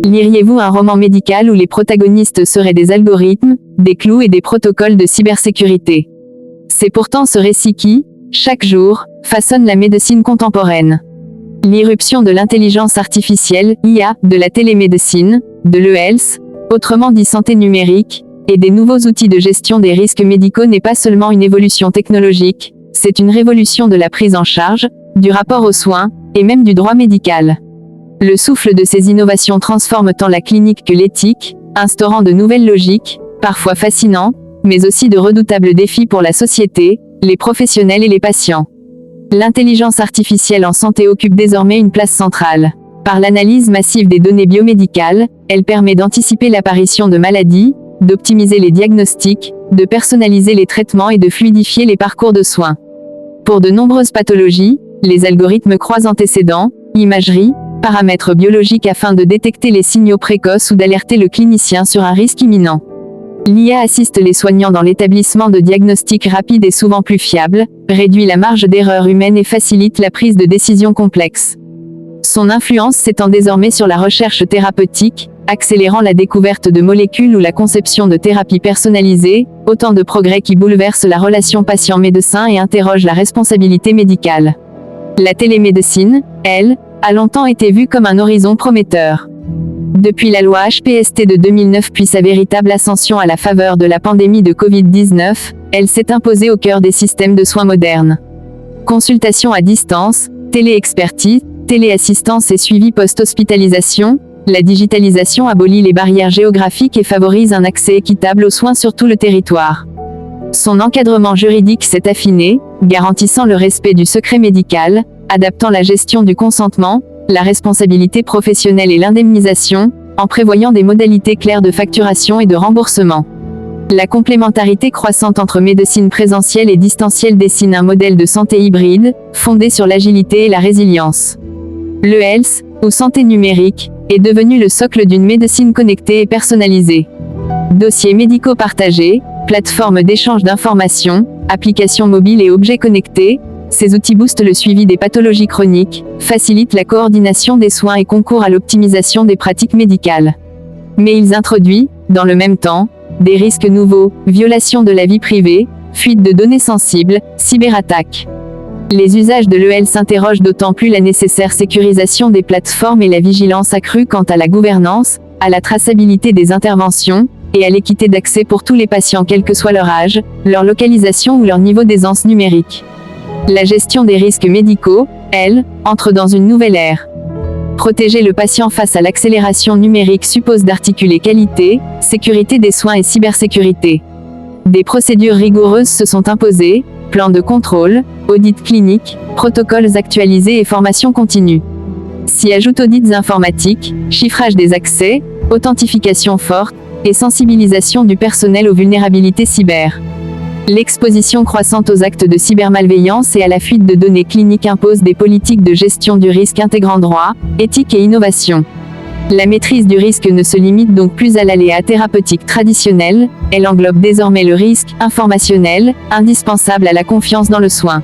Liriez-vous un roman médical où les protagonistes seraient des algorithmes, des clous et des protocoles de cybersécurité? C'est pourtant ce récit qui, chaque jour, façonne la médecine contemporaine. L'irruption de l'intelligence artificielle, IA, de la télémédecine, de l'e-health, autrement dit santé numérique, et des nouveaux outils de gestion des risques médicaux n'est pas seulement une évolution technologique, c'est une révolution de la prise en charge, du rapport aux soins, et même du droit médical. Le souffle de ces innovations transforme tant la clinique que l'éthique, instaurant de nouvelles logiques, parfois fascinantes, mais aussi de redoutables défis pour la société, les professionnels et les patients. L'intelligence artificielle en santé occupe désormais une place centrale. Par l'analyse massive des données biomédicales, elle permet d'anticiper l'apparition de maladies, d'optimiser les diagnostics, de personnaliser les traitements et de fluidifier les parcours de soins. Pour de nombreuses pathologies, les algorithmes croisent antécédents, imagerie, paramètres biologiques afin de détecter les signaux précoces ou d'alerter le clinicien sur un risque imminent. L'IA assiste les soignants dans l'établissement de diagnostics rapides et souvent plus fiables, réduit la marge d'erreur humaine et facilite la prise de décisions complexes. Son influence s'étend désormais sur la recherche thérapeutique, accélérant la découverte de molécules ou la conception de thérapies personnalisées, autant de progrès qui bouleversent la relation patient-médecin et interrogent la responsabilité médicale. La télémédecine, elle, a longtemps été vue comme un horizon prometteur. Depuis la loi HPST de 2009 puis sa véritable ascension à la faveur de la pandémie de Covid-19, elle s'est imposée au cœur des systèmes de soins modernes. Consultation à distance, téléexpertise, téléassistance et suivi post-hospitalisation, la digitalisation abolit les barrières géographiques et favorise un accès équitable aux soins sur tout le territoire. Son encadrement juridique s'est affiné, garantissant le respect du secret médical, adaptant la gestion du consentement, la responsabilité professionnelle et l'indemnisation, en prévoyant des modalités claires de facturation et de remboursement. La complémentarité croissante entre médecine présentielle et distancielle dessine un modèle de santé hybride, fondé sur l'agilité et la résilience. L'e-health, ou santé numérique, est devenu le socle d'une médecine connectée et personnalisée. Dossiers médicaux partagés, plateformes d'échange d'informations, applications mobiles et objets connectés, ces outils boostent le suivi des pathologies chroniques, facilitent la coordination des soins et concourent à l'optimisation des pratiques médicales. Mais ils introduisent, dans le même temps, des risques nouveaux, violation de la vie privée, fuite de données sensibles, cyberattaques. Les usages de l'e-health s'interrogent d'autant plus la nécessaire sécurisation des plateformes et la vigilance accrue quant à la gouvernance, à la traçabilité des interventions, et à l'équité d'accès pour tous les patients quel que soit leur âge, leur localisation ou leur niveau d'aisance numérique. La gestion des risques médicaux, elle, entre dans une nouvelle ère. Protéger le patient face à l'accélération numérique suppose d'articuler qualité, sécurité des soins et cybersécurité. Des procédures rigoureuses se sont imposées, plans de contrôle, audits cliniques, protocoles actualisés et formation continue. S'y ajoutent audits informatiques, chiffrage des accès, authentification forte, et sensibilisation du personnel aux vulnérabilités cyber. L'exposition croissante aux actes de cybermalveillance et à la fuite de données cliniques impose des politiques de gestion du risque intégrant droit, éthique et innovation. La maîtrise du risque ne se limite donc plus à l'aléa thérapeutique traditionnel, elle englobe désormais le risque informationnel, indispensable à la confiance dans le soin.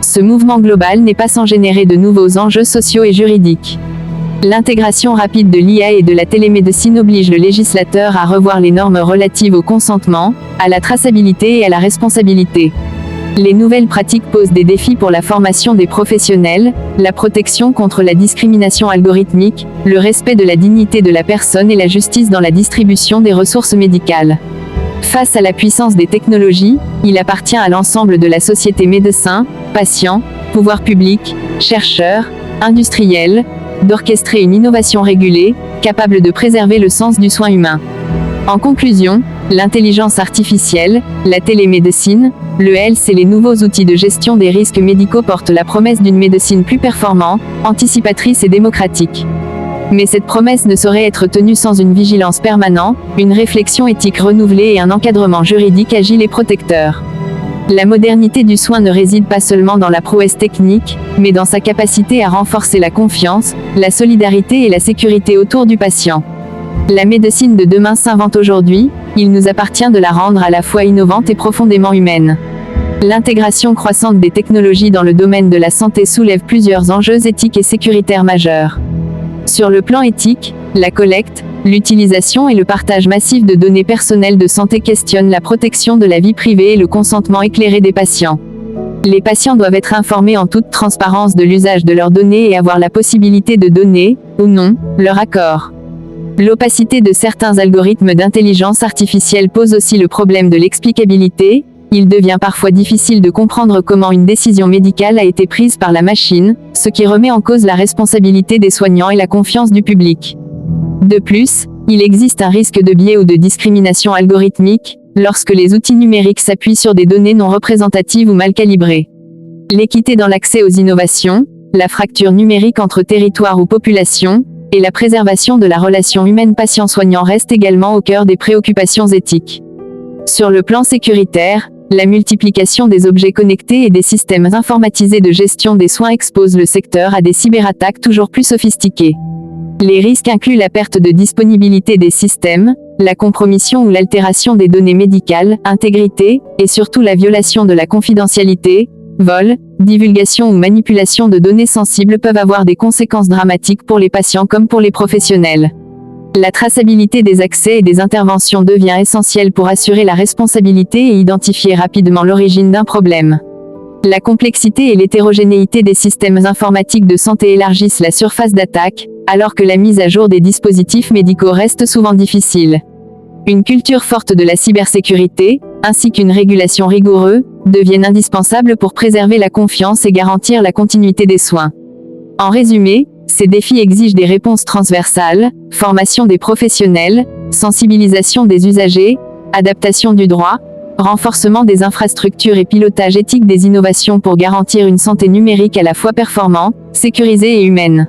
Ce mouvement global n'est pas sans générer de nouveaux enjeux sociaux et juridiques. L'intégration rapide de l'IA et de la télémédecine oblige le législateur à revoir les normes relatives au consentement, à la traçabilité et à la responsabilité. Les nouvelles pratiques posent des défis pour la formation des professionnels, la protection contre la discrimination algorithmique, le respect de la dignité de la personne et la justice dans la distribution des ressources médicales. Face à la puissance des technologies, il appartient à l'ensemble de la société médecins, patients, pouvoirs publics, chercheurs, industriels, d'orchestrer une innovation régulée, capable de préserver le sens du soin humain. En conclusion, l'intelligence artificielle, la télémédecine, l'e-health et les nouveaux outils de gestion des risques médicaux portent la promesse d'une médecine plus performante, anticipatrice et démocratique. Mais cette promesse ne saurait être tenue sans une vigilance permanente, une réflexion éthique renouvelée et un encadrement juridique agile et protecteur. La modernité du soin ne réside pas seulement dans la prouesse technique, mais dans sa capacité à renforcer la confiance, la solidarité et la sécurité autour du patient. La médecine de demain s'invente aujourd'hui, il nous appartient de la rendre à la fois innovante et profondément humaine. L'intégration croissante des technologies dans le domaine de la santé soulève plusieurs enjeux éthiques et sécuritaires majeurs. Sur le plan éthique, la collecte, l'utilisation et le partage massif de données personnelles de santé questionnent la protection de la vie privée et le consentement éclairé des patients. Les patients doivent être informés en toute transparence de l'usage de leurs données et avoir la possibilité de donner, ou non, leur accord. L'opacité de certains algorithmes d'intelligence artificielle pose aussi le problème de l'explicabilité. Il devient parfois difficile de comprendre comment une décision médicale a été prise par la machine, ce qui remet en cause la responsabilité des soignants et la confiance du public. De plus, il existe un risque de biais ou de discrimination algorithmique, lorsque les outils numériques s'appuient sur des données non représentatives ou mal calibrées. L'équité dans l'accès aux innovations, la fracture numérique entre territoires ou populations, et la préservation de la relation humaine patient-soignant restent également au cœur des préoccupations éthiques. Sur le plan sécuritaire, la multiplication des objets connectés et des systèmes informatisés de gestion des soins expose le secteur à des cyberattaques toujours plus sophistiquées. Les risques incluent la perte de disponibilité des systèmes, la compromission ou l'altération des données médicales, intégrité, et surtout la violation de la confidentialité. Vol, divulgation ou manipulation de données sensibles peuvent avoir des conséquences dramatiques pour les patients comme pour les professionnels. La traçabilité des accès et des interventions devient essentielle pour assurer la responsabilité et identifier rapidement l'origine d'un problème. La complexité et l'hétérogénéité des systèmes informatiques de santé élargissent la surface d'attaque, alors que la mise à jour des dispositifs médicaux reste souvent difficile. Une culture forte de la cybersécurité, ainsi qu'une régulation rigoureuse, deviennent indispensables pour préserver la confiance et garantir la continuité des soins. En résumé, ces défis exigent des réponses transversales, formation des professionnels, sensibilisation des usagers, adaptation du droit, renforcement des infrastructures et pilotage éthique des innovations pour garantir une santé numérique à la fois performante, sécurisée et humaine.